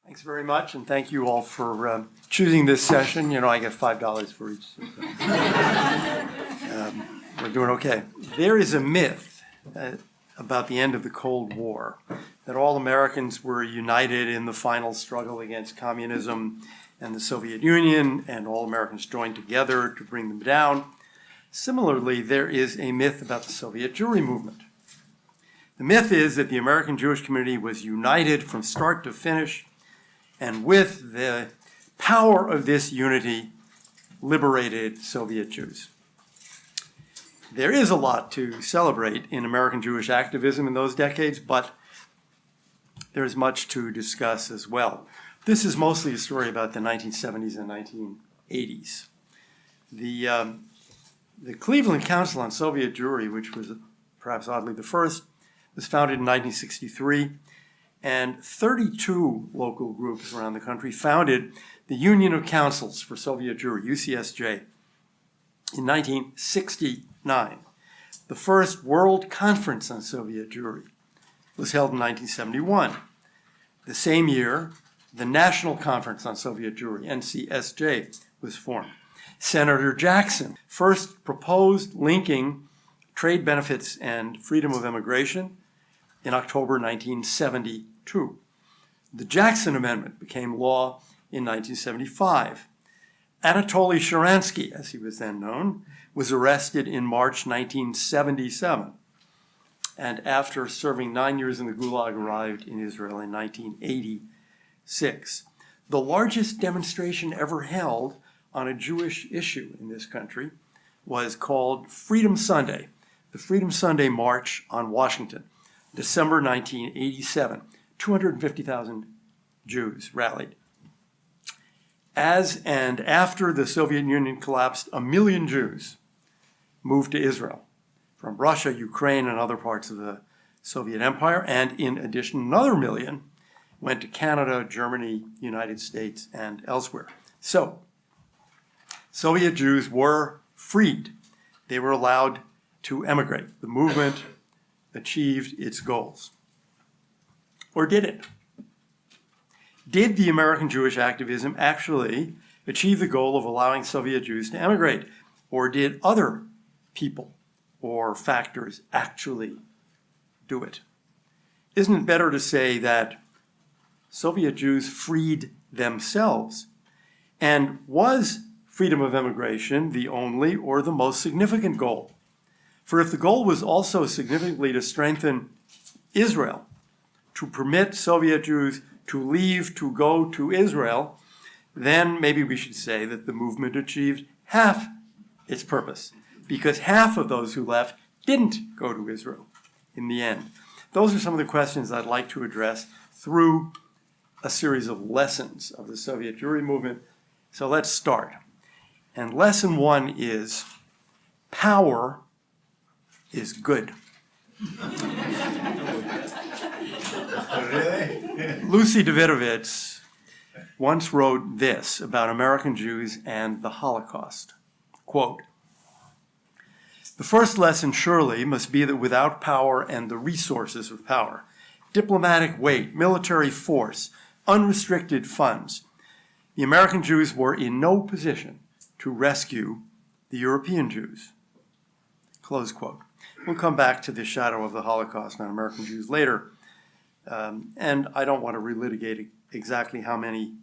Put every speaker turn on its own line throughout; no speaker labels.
Thanks very much, and thank you all for choosing this session. You know, I get $5 for each. We're doing okay. There is a myth about the end of the Cold War, that all Americans were united in the final struggle against communism and the Soviet Union, and all Americans joined together to bring them down. Similarly, there is a myth about the Soviet Jewry movement. The myth is that the American Jewish community was united from start to finish, and with the power of this unity, liberated Soviet Jews. There is a lot to celebrate in American Jewish activism in those decades, but there's much to discuss as well. This is mostly a story about the 1970s and 1980s. The Cleveland Council on Soviet Jewry, which was perhaps oddly the first, was founded in 1963. And 32 local groups around the country founded the Union of Councils for Soviet Jewry, UCSJ, in 1969. The first World Conference on Soviet Jewry was held in 1971. The same year, the National Conference on Soviet Jewry, NCSJ, was formed. Senator Jackson first proposed linking trade benefits and freedom of immigration in October 1972. The Jackson Amendment became law in 1975. Anatoly Sharansky, as he was then known, was arrested in March 1977, and after serving 9 years in the Gulag, arrived in Israel in 1986. The largest demonstration ever held on a Jewish issue in this country was called Freedom Sunday, the Freedom Sunday March on Washington. December 1987, 250,000 Jews rallied. As and after the Soviet Union collapsed, 1 million Jews moved to Israel from Russia, Ukraine, and other parts of the Soviet Empire, and in addition, another 1 million went to Canada, Germany, United States, and elsewhere. So, Soviet Jews were freed. They were allowed to emigrate. The movement achieved its goals. Or did it? Did the American Jewish activism actually achieve the goal of allowing Soviet Jews to emigrate? Or did other people or factors actually do it? Isn't it better to say that Soviet Jews freed themselves? And was freedom of immigration the only or the most significant goal? For if the goal was also significantly to strengthen Israel, to permit Soviet Jews to leave to go to Israel, then maybe we should say that the movement achieved half its purpose, because half of those who left didn't go to Israel in the end. Those are some of the questions I'd like to address through a series of lessons of the Soviet Jewry movement. So let's start. And lesson 1 is power is good. Lucy Davidovitz once wrote this about American Jews and the Holocaust. Quote, "The first lesson surely must be that without power and the resources of power, diplomatic weight, military force, unrestricted funds, the American Jews were in no position to rescue the European Jews." Close quote. We'll come back to the shadow of the Holocaust on American Jews later. And I don't want to relitigate exactly how many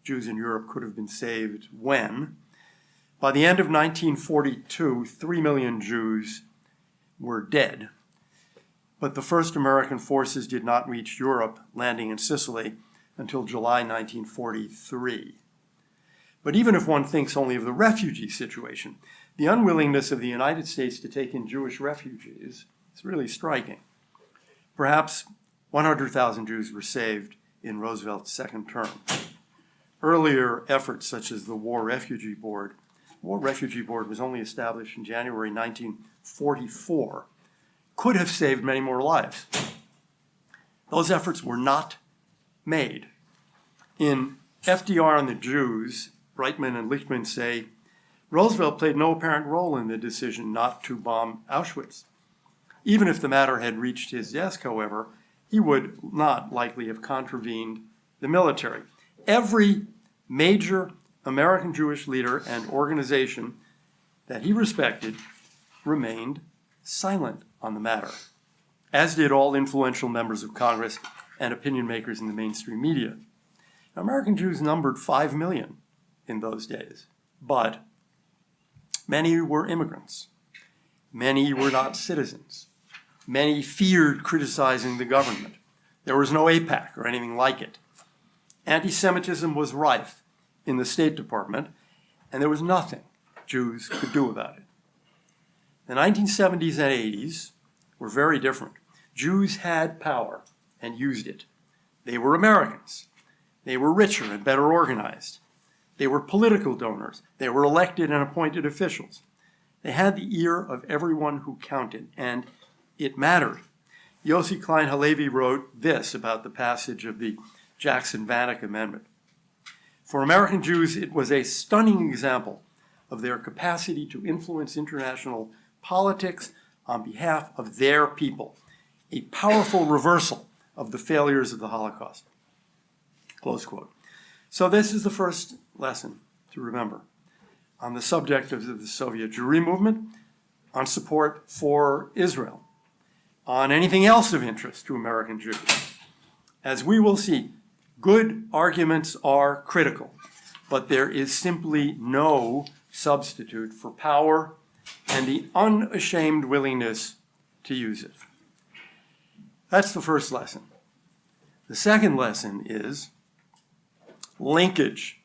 Jews in Europe could have been saved when. By the end of 1942, 3 million Jews were dead. But the first American forces did not reach Europe, landing in Sicily, until July 1943. But even if one thinks only of the refugee situation, the unwillingness of the United States to take in Jewish refugees is really striking. Perhaps 100,000 Jews were saved in Roosevelt's second term. Earlier efforts, such as the War Refugee Board was only established in January 1944, could have saved many more lives. Those efforts were not made. In FDR and the Jews, Brightman and Lichtman say, Roosevelt played no apparent role in the decision not to bomb Auschwitz. Even if the matter had reached his desk, however, he would not likely have contravened the military. Every major American Jewish leader and organization that he respected remained silent on the matter, as did all influential members of Congress and opinion makers in the mainstream media. Now, American Jews numbered 5 million in those days, but many were immigrants. Many were not citizens. Many feared criticizing the government. There was no AIPAC or anything like it. Anti-Semitism was rife in the State Department, and there was nothing Jews could do about it. The 1970s and 80s were very different. Jews had power and used it. They were Americans. They were richer and better organized. They were political donors. They were elected and appointed officials. They had the ear of everyone who counted, and it mattered. Yossi Klein Halevi wrote this about the passage of the Jackson-Vanik Amendment. For American Jews, it was a stunning example of their capacity to influence international politics on behalf of their people, a powerful reversal of the failures of the Holocaust. Close quote. So this is the first lesson to remember on the subject of the Soviet Jewry movement, on support for Israel, on anything else of interest to American Jews. As we will see, good arguments are critical, but there is simply no substitute for power and the unashamed willingness to use it. That's the first lesson. The second lesson is linkage,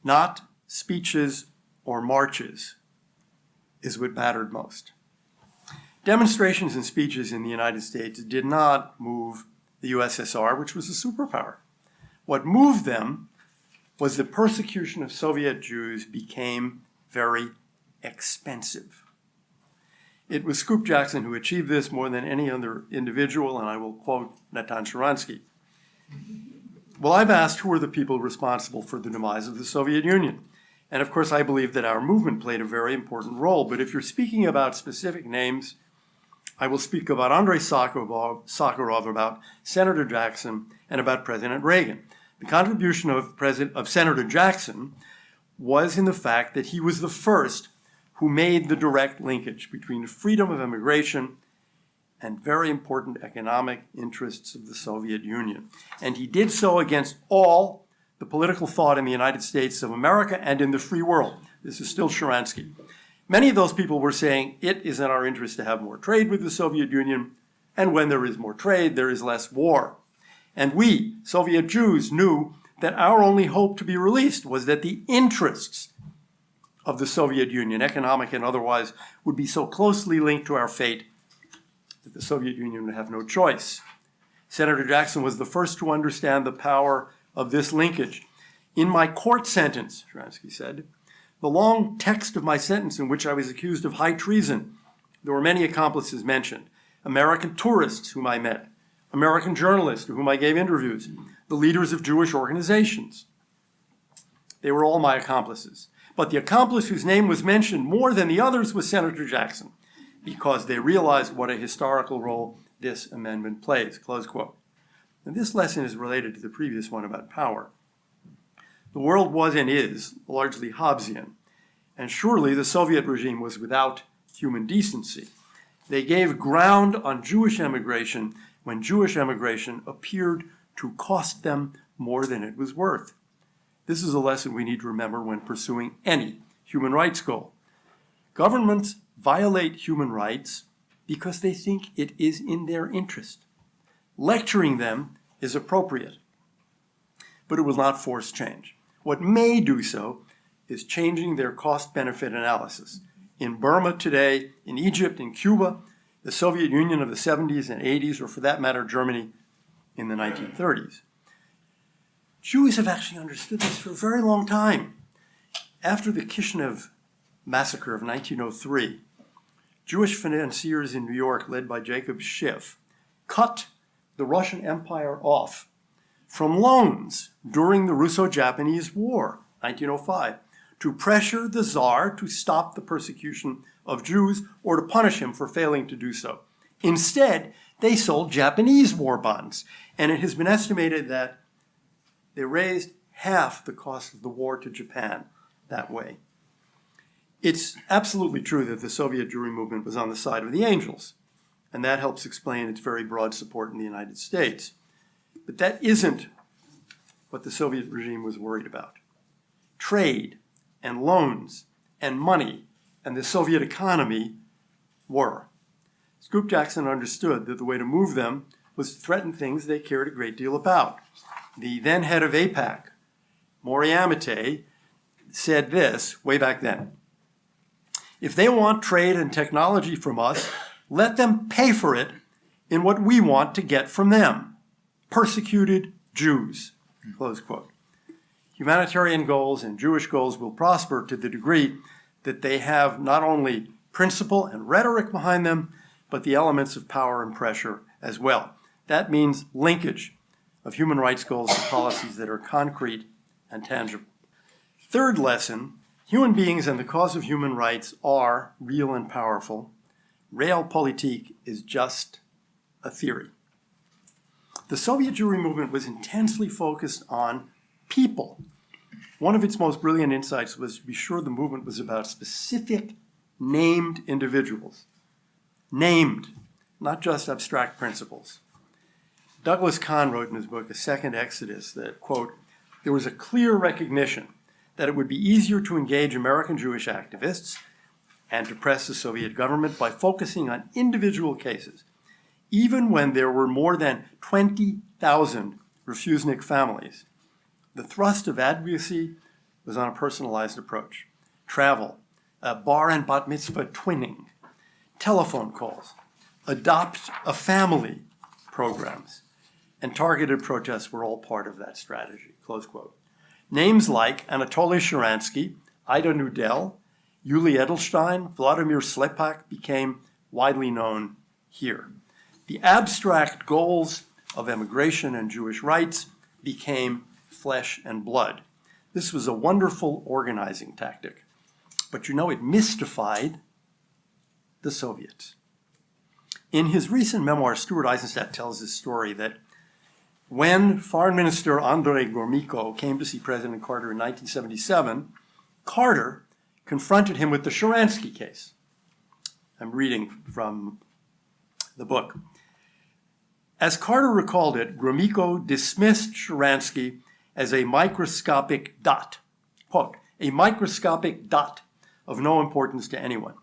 not speeches or marches, is what mattered most. Demonstrations and speeches in the United States did not move the USSR, which was a superpower. What moved them was the persecution of Soviet Jews became very expensive. It was Scoop Jackson who achieved this more than any other individual, and I will quote Natan Sharansky. Well, I've asked who are the people responsible for the demise of the Soviet Union. And of course, I believe that our movement played a very important role. But if you're speaking about specific names, I will speak about Andrei Sakharov, about Senator Jackson, and about President Reagan. The contribution of Senator Jackson was in the fact that he was the first who made the direct linkage between freedom of immigration and very important economic interests of the Soviet Union. And he did so against all the political thought in the United States of America and in the free world. This is still Sharansky. Many of those people were saying it is in our interest to have more trade with the Soviet Union, and when there is more trade, there is less war. And we, Soviet Jews, knew that our only hope to be released was that the interests of the Soviet Union, economic and otherwise, would be so closely linked to our fate that the Soviet Union would have no choice. Senator Jackson was the first to understand the power of this linkage. In my court sentence, Sharansky said, the long text of my sentence in which I was accused of high treason, there were many accomplices mentioned. American tourists whom I met, American journalists to whom I gave interviews, the leaders of Jewish organizations. They were all my accomplices. But the accomplice whose name was mentioned more than the others was Senator Jackson, because they realized what a historical role this amendment plays, close quote. And this lesson is related to the previous one about power. The world was and is largely Hobbesian, and surely the Soviet regime was without human decency. They gave ground on Jewish emigration when Jewish emigration appeared to cost them more than it was worth. This is a lesson we need to remember when pursuing any human rights goal. Governments violate human rights because they think it is in their interest. Lecturing them is appropriate, but it will not force change. What may do so is changing their cost-benefit analysis. In Burma today, in Egypt, in Cuba, the Soviet Union of the 70s and 80s, or for that matter, Germany in the 1930s. Jews have actually understood this for a very long time. After the Kishinev massacre of 1903, Jewish financiers in New York, led by Jacob Schiff, cut the Russian Empire off from loans during the Russo-Japanese War, 1905, to pressure the Tsar to stop the persecution of Jews or to punish him for failing to do so. Instead, they sold Japanese war bonds, and it has been estimated that They raised half the cost of the war to Japan that way. It's absolutely true that the Soviet Jewry movement was on the side of the angels, and that helps explain its very broad support in the United States. But that isn't what the Soviet regime was worried about. Trade and loans and money and the Soviet economy were. Scoop Jackson understood that the way to move them was to threaten things they cared a great deal about. The then head of AIPAC, Moriamete, said this way back then: if they want trade and technology from us, let them pay for it in what we want to get from them: persecuted Jews, close quote. Humanitarian goals and Jewish goals will prosper to the degree that they have not only principle and rhetoric behind them, but the elements of power and pressure as well. That means linkage of human rights goals to policies that are concrete and tangible. Third lesson: human beings and the cause of human rights are real and powerful. Realpolitik is just a theory. The Soviet Jewry movement was intensely focused on people. One of its most brilliant insights was to be sure the movement was about specific named individuals. Named, not just abstract principles. Douglas Kahn wrote in his book, A Second Exodus, that, quote, there was a clear recognition that it would be easier to engage American Jewish activists and to press the Soviet government by focusing on individual cases, even when there were more than 20,000 refusnik families. The thrust of advocacy was on a personalized approach. Travel, bar and bat mitzvah twinning, telephone calls, adopt a family programs, and targeted protests were all part of that strategy, close quote. Names like Anatoly Sharansky, Ida Nudel, Yuli Edelstein, Vladimir Slepak became widely known here. The abstract goals of immigration and Jewish rights became flesh and blood. This was a wonderful organizing tactic, but it mystified the Soviets. In his recent memoir, Stuart Eisenstadt tells this story that when Foreign Minister Andrei Gromyko came to see President Carter in 1977, Carter confronted him with the Sharansky case. I'm reading from the book. As Carter recalled it, Gromyko dismissed Sharansky as a microscopic dot, quote, a microscopic dot of no importance to anyone.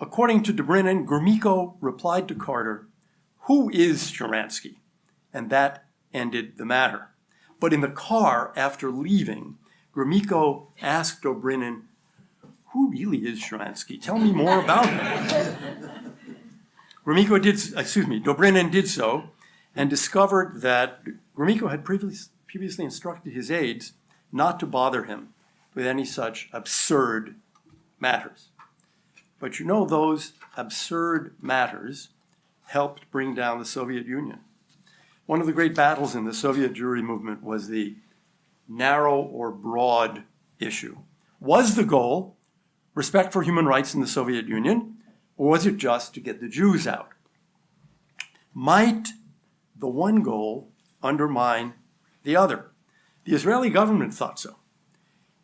According to Dobrynin, Gromyko replied to Carter, "Who is Sharansky?" And that ended the matter. But in the car after leaving, Gromyko asked Dobrynin, "Who really is Sharansky? Tell me more about him." Dobrynin did so and discovered that Gromyko had previously instructed his aides not to bother him with any such absurd matters. But those absurd matters helped bring down the Soviet Union. One of the great battles in the Soviet Jewry movement was the narrow or broad issue. Was the goal respect for human rights in the Soviet Union, or was it just to get the Jews out? Might the one goal undermine the other? The Israeli government thought so,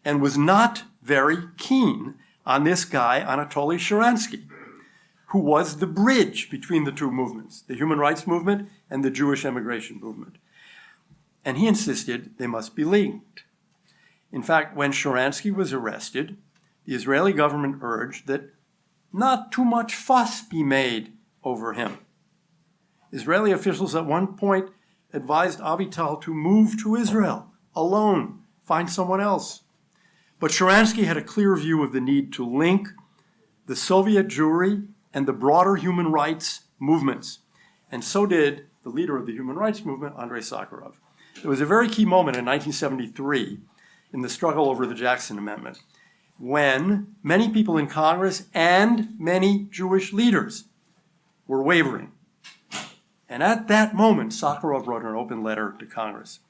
and was not very keen on this guy, Anatoly Sharansky, who was the bridge between the two movements, the human rights movement and the Jewish immigration movement. And he insisted they must be linked. In fact, when Sharansky was arrested, the Israeli government urged that not too much fuss be made over him. Israeli officials at one point advised Avital to move to Israel alone, find someone else. But Sharansky had a clear view of the need to link the Soviet Jewry and the broader human rights movements. And so did the leader of the human rights movement, Andrei Sakharov. There was a very key moment in 1973 in the struggle over the Jackson Amendment when many people in Congress and many Jewish leaders were wavering. And at that moment, Sakharov wrote an open letter to Congress.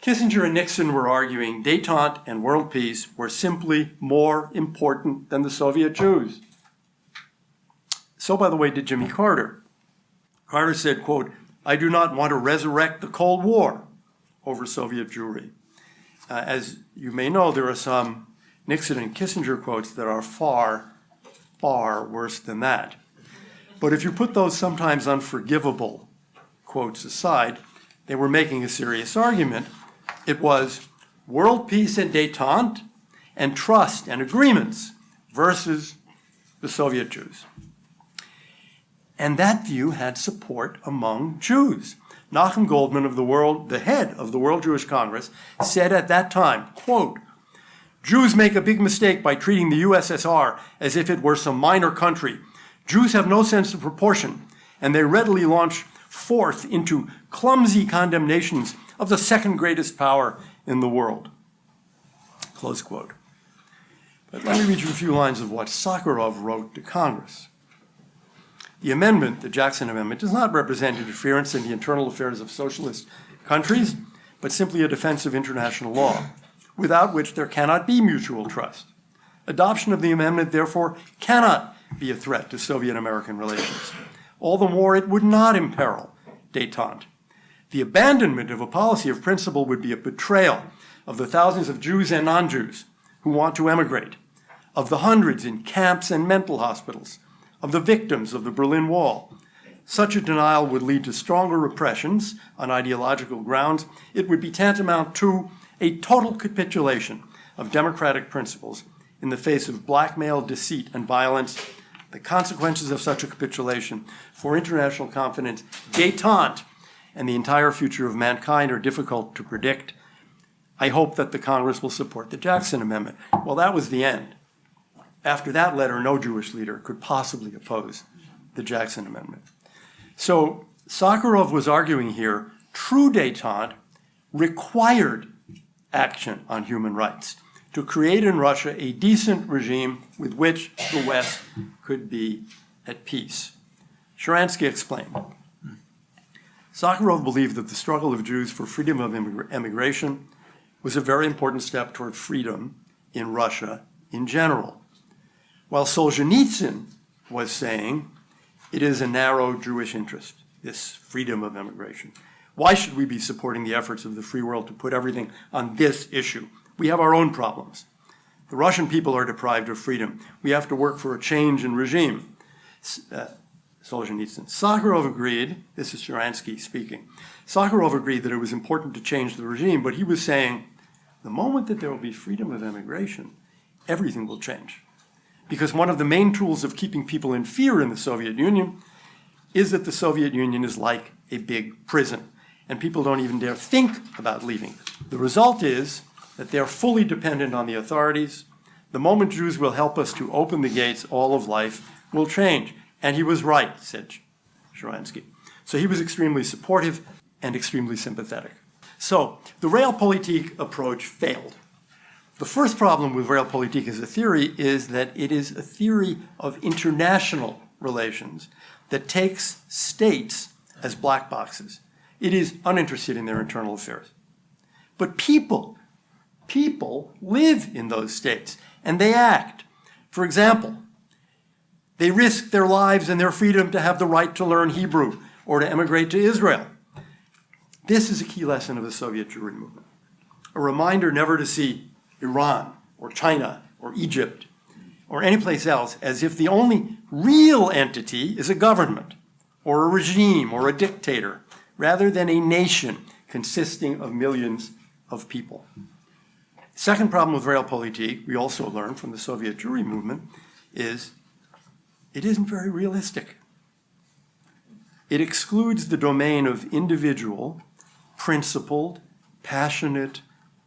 Kissinger and Nixon were arguing détente and world peace were simply more important than the Soviet Jews. So, by the way, did Jimmy Carter. Carter said, quote, "I do not want to resurrect the Cold War over Soviet Jewry. As you may know, there are some Nixon and Kissinger quotes that are far, far worse than that. But if you put those sometimes unforgivable quotes aside, they were making a serious argument. It was world peace and détente and trust and agreements versus the Soviet Jews. And that view had support among Jews. Nachum Goldman, the head of the World Jewish Congress, said at that time, quote, "Jews make a big mistake by treating the USSR as if it were some minor country. Jews have no sense of proportion, and they readily launch forth into clumsy condemnations of the second greatest power in the world." Close quote. But let me read you a few lines of what Sakharov wrote to Congress. The amendment, the Jackson Amendment, does not represent interference in the internal affairs of socialist countries, but simply a defense of international law, without which there cannot be mutual trust. Adoption of the amendment, therefore, cannot be a threat to Soviet-American relations. All the more, it would not imperil détente. The abandonment of a policy of principle would be a betrayal of the thousands of Jews and non-Jews who want to emigrate, of the hundreds in camps and mental hospitals, of the victims of the Berlin Wall. Such a denial would lead to stronger repressions on ideological grounds. It would be tantamount to a total capitulation of democratic principles in the face of blackmail, deceit, and violence. The consequences of such a capitulation for international confidence, détente, and the entire future of mankind are difficult to predict. I hope that the Congress will support the Jackson Amendment. Well, that was the end. After that letter, no Jewish leader could possibly oppose the Jackson Amendment. So Sakharov was arguing here, true détente required action on human rights to create in Russia a decent regime with which the West could be at peace. Sharansky explained. Sakharov believed that the struggle of Jews for freedom of emigration was a very important step toward freedom in Russia in general. While Solzhenitsyn was saying it is a narrow Jewish interest, this freedom of emigration. Why should we be supporting the efforts of the free world to put everything on this issue? We have our own problems. The Russian people are deprived of freedom. We have to work for a change in regime. Solzhenitsyn. Sakharov agreed, this is Sharansky speaking, Sakharov agreed that it was important to change the regime, but he was saying, the moment that there will be freedom of emigration, everything will change. Because one of the main tools of keeping people in fear in the Soviet Union is that the Soviet Union is like a big prison, and people don't even dare think about leaving. The result is that they're fully dependent on the authorities. The moment Jews will help us to open the gates, all of life will change. And he was right, said Sharansky. So he was extremely supportive and extremely sympathetic. So the realpolitik approach failed. The first problem with realpolitik as a theory is that it is a theory of international relations that takes states as black boxes. It is uninterested in their internal affairs. But people live in those states and they act. For example, they risk their lives and their freedom to have the right to learn Hebrew or to emigrate to Israel. This is a key lesson of the Soviet Jewry movement. A reminder never to see Iran or China or Egypt or any place else as if the only real entity is a government or a regime or a dictator, rather than a nation consisting of millions of people. Second problem with realpolitik, we also learned from the Soviet Jewry movement, is it isn't very realistic. It excludes the domain of individual, principled, passionate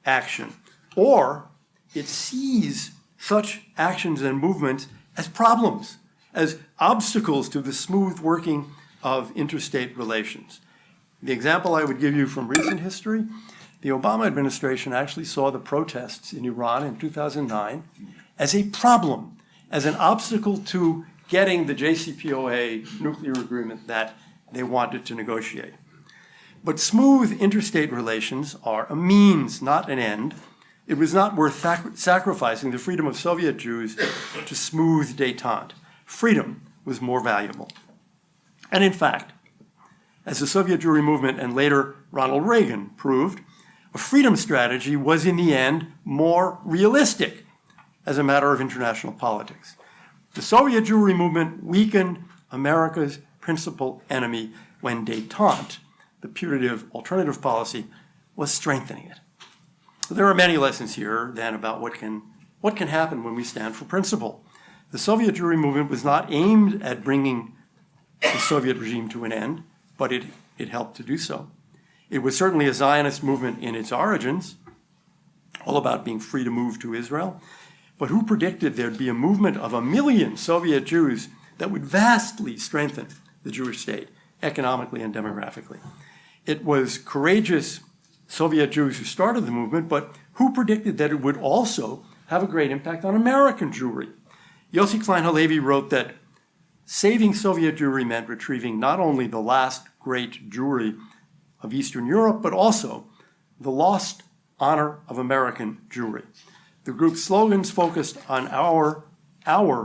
action, or it sees such actions and movements as problems, as obstacles to the smooth working of interstate relations. The example I would give you from recent history, the Obama administration actually saw the protests in Iran in 2009 as a problem, as an obstacle to getting the JCPOA nuclear agreement that they wanted to negotiate. But smooth interstate relations are a means, not an end. It was not worth sacrificing the freedom of Soviet Jews to smooth détente. Freedom was more valuable. And in fact, as the Soviet Jewry movement and later Ronald Reagan proved, a freedom strategy was in the end more realistic as a matter of international politics. The Soviet Jewry movement weakened America's principal enemy when détente, the putative alternative policy, was strengthening it. So there are many lessons here then about what can happen when we stand for principle. The Soviet Jewry movement was not aimed at bringing the Soviet regime to an end, but it helped to do so. It was certainly a Zionist movement in its origins, all about being free to move to Israel. But who predicted there'd be a movement of 1 million Soviet Jews that would vastly strengthen the Jewish state, economically and demographically? It was courageous Soviet Jews who started the movement, but who predicted that it would also have a great impact on American Jewry? Yossi Klein Halevi wrote that saving Soviet Jewry meant retrieving not only the last great Jewry of Eastern Europe, but also the lost honor of American Jewry. The group's slogans focused on our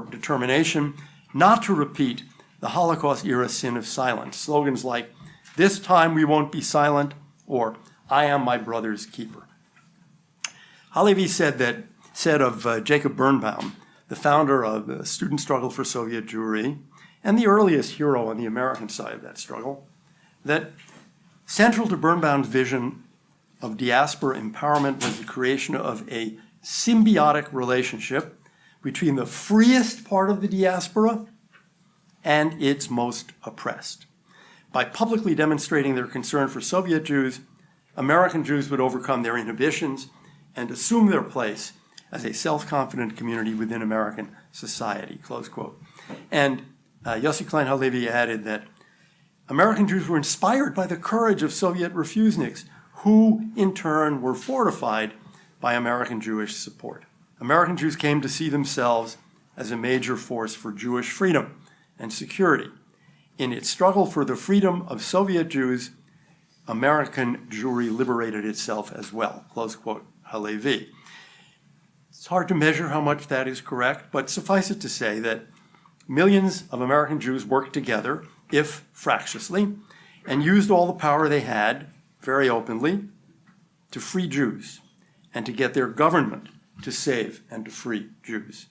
determination not to repeat the Holocaust-era sin of silence. Slogans like, "This time we won't be silent," or "I am my brother's keeper." Halevi said of Jacob Birnbaum, the founder of the Student Struggle for Soviet Jewry, and the earliest hero on the American side of that struggle, that central to Birnbaum's vision of diaspora empowerment was the creation of a symbiotic relationship between the freest part of the diaspora and its most oppressed. By publicly demonstrating their concern for Soviet Jews, American Jews would overcome their inhibitions and assume their place as a self-confident community within American society, close quote. And Yossi Klein Halevi added that American Jews were inspired by the courage of Soviet refuseniks, who in turn were fortified by American Jewish support. American Jews came to see themselves as a major force for Jewish freedom and security. In its struggle for the freedom of Soviet Jews, American Jewry liberated itself as well, close quote, Halevi. It's hard to measure how much that is correct, but suffice it to say that millions of American Jews worked together, if fractiously, and used all the power they had, very openly, to free Jews and to get their government to save and to free Jews.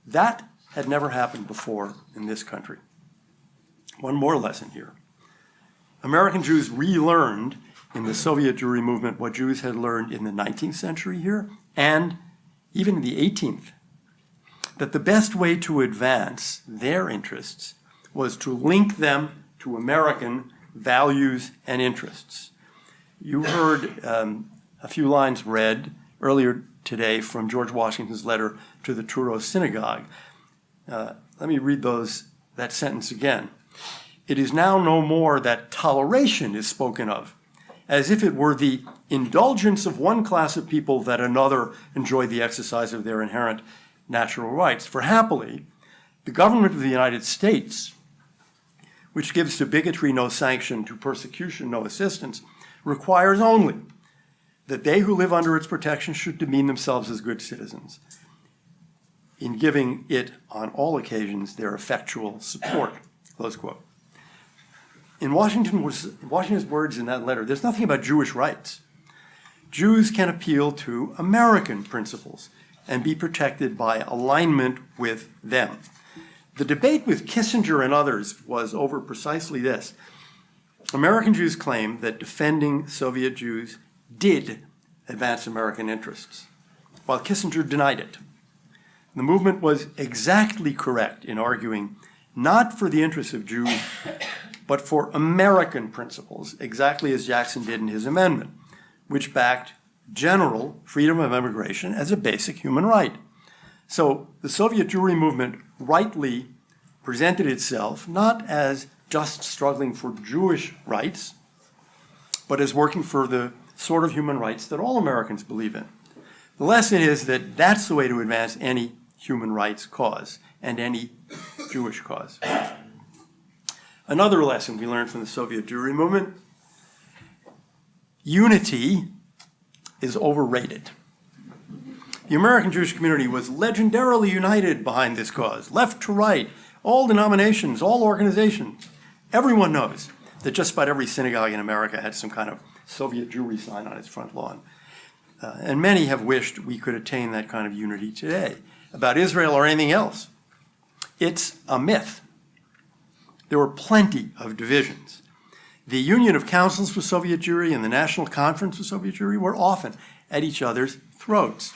That had never happened before in this country. One more lesson here. American Jews relearned in the Soviet Jewry movement what Jews had learned in the 19th century here and even in the 18th, that the best way to advance their interests was to link them to American values and interests. You heard a few lines read earlier today from George Washington's letter to the Truro Synagogue. Let me read that sentence again. "It is now no more that toleration is spoken of, as if it were the indulgence of one class of people that another enjoy the exercise of their inherent natural rights. For happily, the government of the United States, which gives to bigotry no sanction, to persecution no assistance, requires only that they who live under its protection should demean themselves as good citizens, in giving it on all occasions their effectual support," close quote. In Washington's words in that letter, there's nothing about Jewish rights. Jews can appeal to American principles and be protected by alignment with them. The debate with Kissinger and others was over precisely this. American Jews claimed that defending Soviet Jews did advance American interests, while Kissinger denied it. The movement was exactly correct in arguing not for the interests of Jews, but for American principles, exactly as Jackson did in his amendment, which backed general freedom of immigration as a basic human right. So the Soviet Jewry movement rightly presented itself not as just struggling for Jewish rights, but as working for the sort of human rights that all Americans believe in. The lesson is that that's the way to advance any human rights cause and any Jewish cause. Another lesson we learned from the Soviet Jewry movement: unity is overrated. The American Jewish community was legendarily united behind this cause, left to right, all denominations, all organizations. Everyone knows that just about every synagogue in America had some kind of Soviet Jewry sign on its front lawn. And many have wished we could attain that kind of unity today about Israel or anything else. It's a myth. There were plenty of divisions. The Union of Councils for Soviet Jewry and the National Conference for Soviet Jewry were often at each other's throats.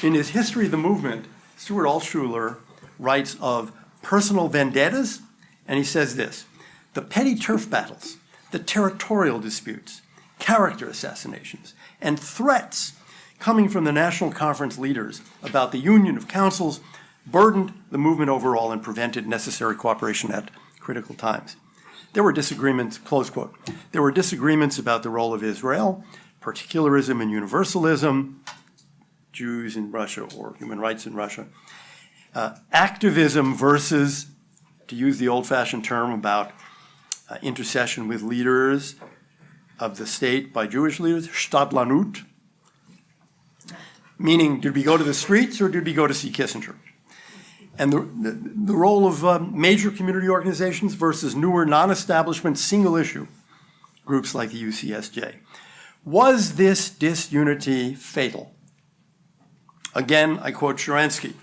In his History of the Movement, Stuart Altshuler writes of personal vendettas, and he says this: the petty turf battles, the territorial disputes, character assassinations, and threats coming from the National Conference leaders about the Union of Councils burdened the movement overall and prevented necessary cooperation at critical times. There were disagreements, close quote, there were disagreements about the role of Israel, particularism and universalism, Jews in Russia or human rights in Russia, activism versus, to use the old-fashioned term about intercession with leaders of the state by Jewish leaders, Stadtlanut, meaning did we go to the streets or did we go to see Kissinger? And the role of major community organizations versus newer non-establishment single-issue groups like the UCSJ. Was this disunity fatal? Again, I quote Sharansky.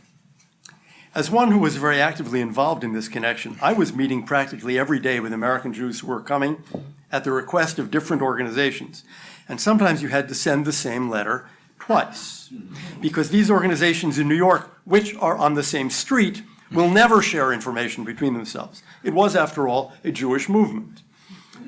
As one who was very actively involved in this connection, I was meeting practically every day with American Jews who were coming at the request of different organizations. And sometimes you had to send the same letter twice, because these organizations in New York, which are on the same street, will never share information between themselves. It was, after all, a Jewish movement.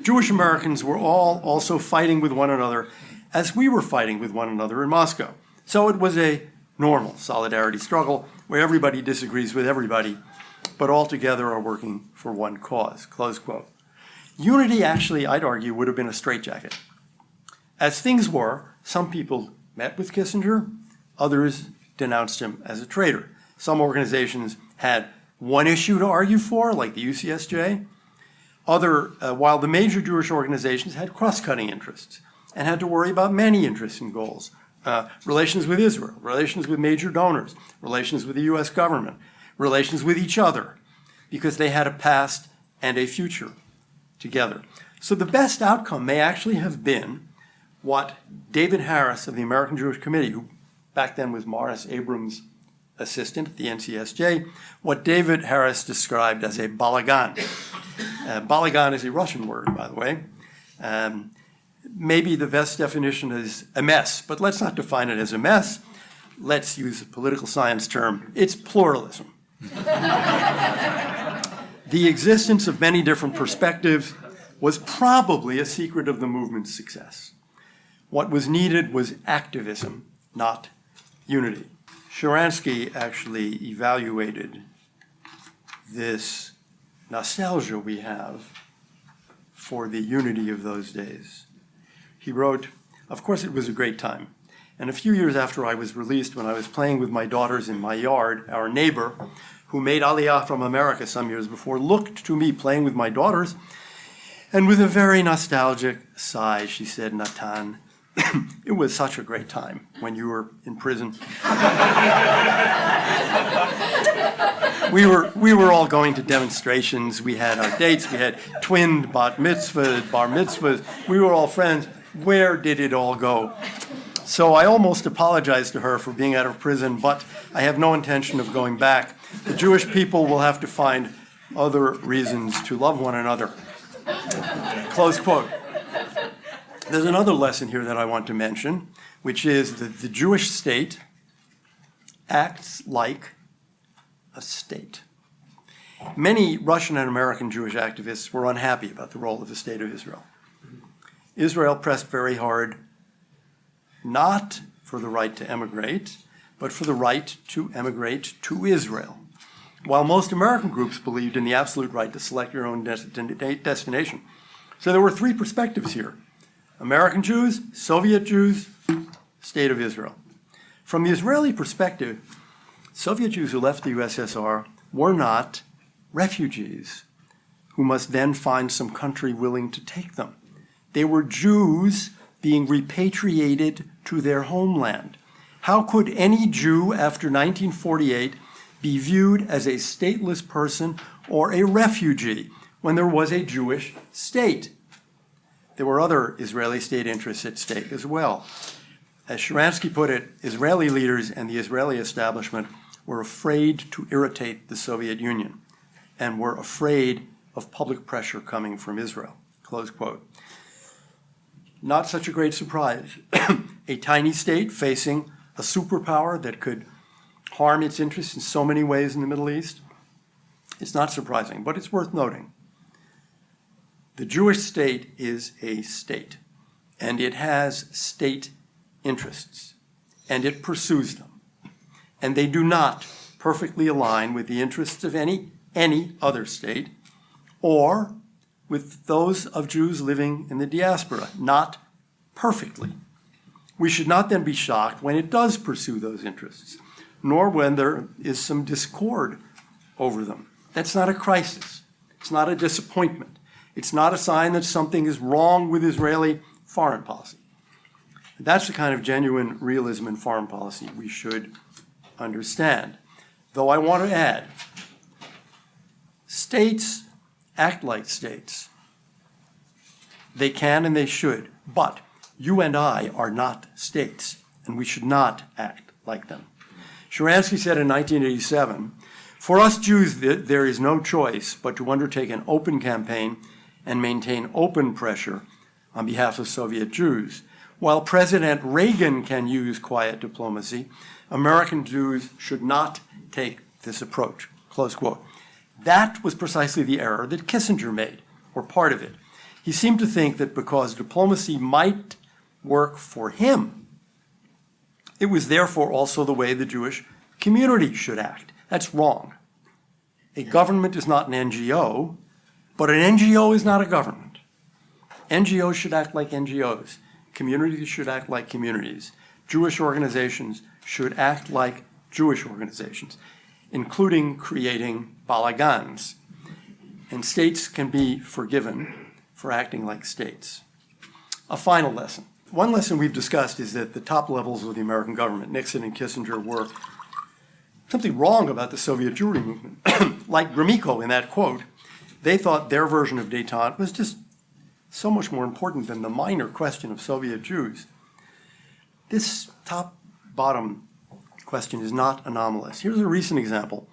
Jewish Americans were all also fighting with one another as we were fighting with one another in Moscow. So it was a normal solidarity struggle where everybody disagrees with everybody, but all together are working for one cause, close quote. Unity actually, I'd argue, would have been a straitjacket. As things were, some people met with Kissinger, others denounced him as a traitor. Some organizations had one issue to argue for, like the UCSJ. While the major Jewish organizations had cross-cutting interests and had to worry about many interests and goals. Relations with Israel, relations with major donors, relations with the US government, relations with each other, because they had a past and a future together. So the best outcome may actually have been what David Harris of the American Jewish Committee, who back then was Morris Abrams' assistant at the NCSJ, what David Harris described as a balagan. Balagan is a Russian word, by the way. Maybe the best definition is a mess, but let's not define it as a mess. Let's use a political science term. It's pluralism. The existence of many different perspectives was probably a secret of the movement's success. What was needed was activism, not unity. Sharansky actually evaluated this nostalgia we have for the unity of those days. He wrote, "Of course it was a great time. And a few years after I was released, when I was playing with my daughters in my yard, our neighbor, who made Aliyah from America some years before, looked to me playing with my daughters, and with a very nostalgic sigh, she said, 'Natan, it was such a great time when you were in prison.'" We were all going to demonstrations. We had our dates. We had twinned bat mitzvahs, bar mitzvahs. We were all friends. Where did it all go? So I almost apologized to her for being out of prison, but I have no intention of going back. The Jewish people will have to find other reasons to love one another. Close quote. There's another lesson here that I want to mention, which is that the Jewish state acts like a state. Many Russian and American Jewish activists were unhappy about the role of the State of Israel. Israel pressed very hard not for the right to emigrate, but for the right to emigrate to Israel, while most American groups believed in the absolute right to select your own destination. So there were three perspectives here: American Jews, Soviet Jews, State of Israel. From the Israeli perspective, Soviet Jews who left the USSR were not refugees who must then find some country willing to take them. They were Jews being repatriated to their homeland. How could any Jew after 1948 be viewed as a stateless person or a refugee when there was a Jewish state? There were other Israeli state interests at stake as well. As Sharansky put it, Israeli leaders and the Israeli establishment were afraid to irritate the Soviet Union and were afraid of public pressure coming from Israel, close quote. Not such a great surprise. A tiny state facing a superpower that could harm its interests in so many ways in the Middle East. It's not surprising, but it's worth noting. The Jewish state is a state, and it has state interests, and it pursues them. And they do not perfectly align with the interests of any other state or with those of Jews living in the diaspora, not perfectly. We should not then be shocked when it does pursue those interests, nor when there is some discord over them. That's not a crisis. It's not a disappointment. It's not a sign that something is wrong with Israeli foreign policy. That's the kind of genuine realism in foreign policy we should understand. Though I want to add, states act like states. They can and they should, but you and I are not states, and we should not act like them. Sharansky said in 1987, "For us Jews, there is no choice but to undertake an open campaign and maintain open pressure on behalf of Soviet Jews. While President Reagan can use quiet diplomacy, American Jews should not take this approach," close quote. That was precisely the error that Kissinger made, or part of it. He seemed to think that because diplomacy might work for him, it was therefore also the way the Jewish community should act. That's wrong. A government is not an NGO, but an NGO is not a government. NGOs should act like NGOs. Communities should act like communities. Jewish organizations should act like Jewish organizations, including creating balagans. And states can be forgiven for acting like states. A final lesson. One lesson we've discussed is that the top levels of the American government, Nixon and Kissinger, were something wrong about the Soviet Jewry movement. Like Gromyko in that quote, they thought their version of détente was just so much more important than the minor question of Soviet Jews. This top-bottom question is not anomalous. Here's a recent example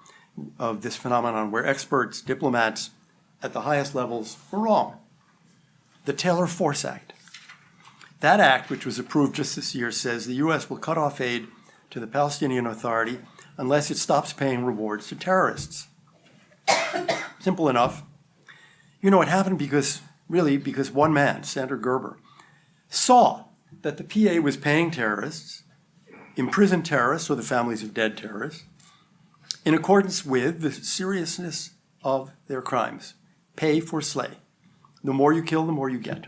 of this phenomenon where experts, diplomats at the highest levels were wrong. The Taylor Force Act. That act, which was approved just this year, says the U.S. will cut off aid to the Palestinian Authority unless it stops paying rewards to terrorists. Simple enough. You know, it happened because one man, Senator Gerber, saw that the PA was paying terrorists, imprisoned terrorists or the families of dead terrorists, in accordance with the seriousness of their crimes. Pay for slay. The more you kill, the more you get.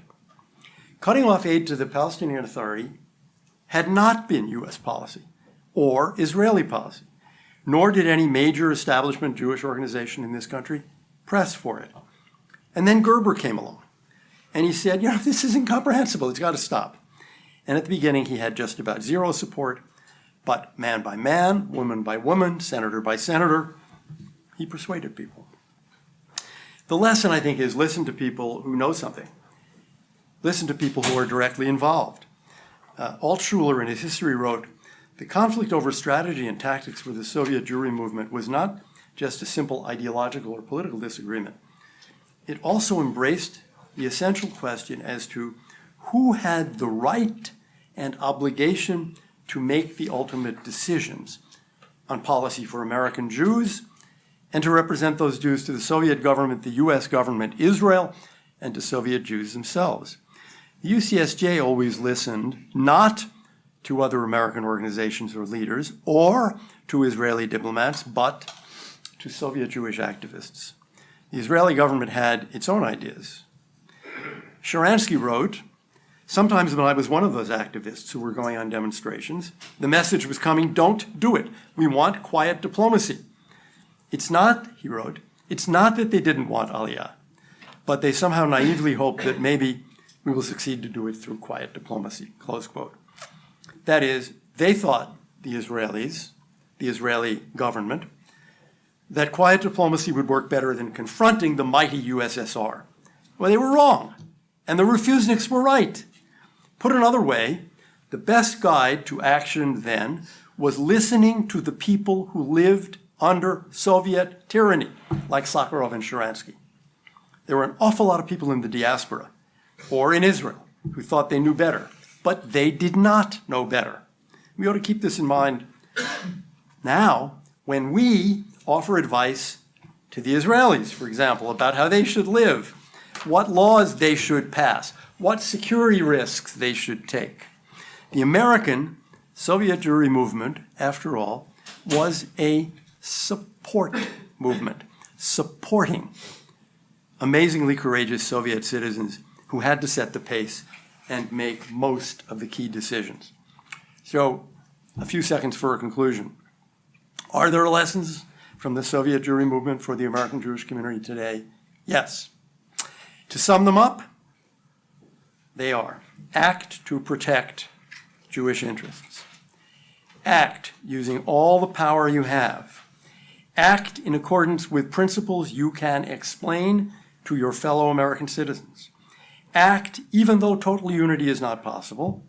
Cutting off aid to the Palestinian Authority had not been U.S. policy or Israeli policy, nor did any major establishment Jewish organization in this country press for it. And then Gerber came along, and he said, you know, this is incomprehensible. It's got to stop. And at the beginning, he had just about zero support, but man by man, woman by woman, senator by senator, he persuaded people. The lesson, I think, is listen to people who know something. Listen to people who are directly involved. Altshuler in his history wrote, the conflict over strategy and tactics for the Soviet Jewry movement was not just a simple ideological or political disagreement. It also embraced the essential question as to who had the right and obligation to make the ultimate decisions on policy for American Jews and to represent those Jews to the Soviet government, the US government, Israel, and to Soviet Jews themselves. The UCSJ always listened not to other American organizations or leaders or to Israeli diplomats, but to Soviet Jewish activists. The Israeli government had its own ideas. Sharansky wrote, sometimes when I was one of those activists who were going on demonstrations, the message was coming, don't do it. We want quiet diplomacy. It's not, he wrote, it's not that they didn't want Aliyah, but they somehow naively hoped that maybe we will succeed to do it through quiet diplomacy, close quote. That is, they thought, the Israelis, the Israeli government, that quiet diplomacy would work better than confronting the mighty USSR. Well, they were wrong, and the refuseniks were right. Put another way, The best guide to action then was listening to the people who lived under Soviet tyranny, like Sakharov and Sharansky. There were an awful lot of people in the diaspora or in Israel who thought they knew better, but they did not know better. We ought to keep this in mind now when we offer advice to the Israelis, for example, about how they should live, what laws they should pass, what security risks they should take. The American Soviet Jewry movement, after all, was a support movement, supporting amazingly courageous Soviet citizens who had to set the pace and make most of the key decisions. So, a few seconds for a conclusion. Are there lessons from the Soviet Jewry movement for the American Jewish community today? Yes. To sum them up, they are: act to protect Jewish interests. Act using all the power you have. Act in accordance with principles you can explain to your fellow American citizens. Act even though total unity is not possible,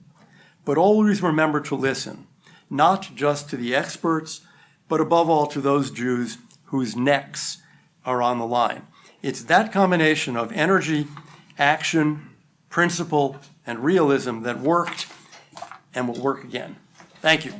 but always remember to listen, not just to the experts, but above all to those Jews whose necks are on the line. It's that combination of energy, action, principle, and realism that worked and will work again. Thank you.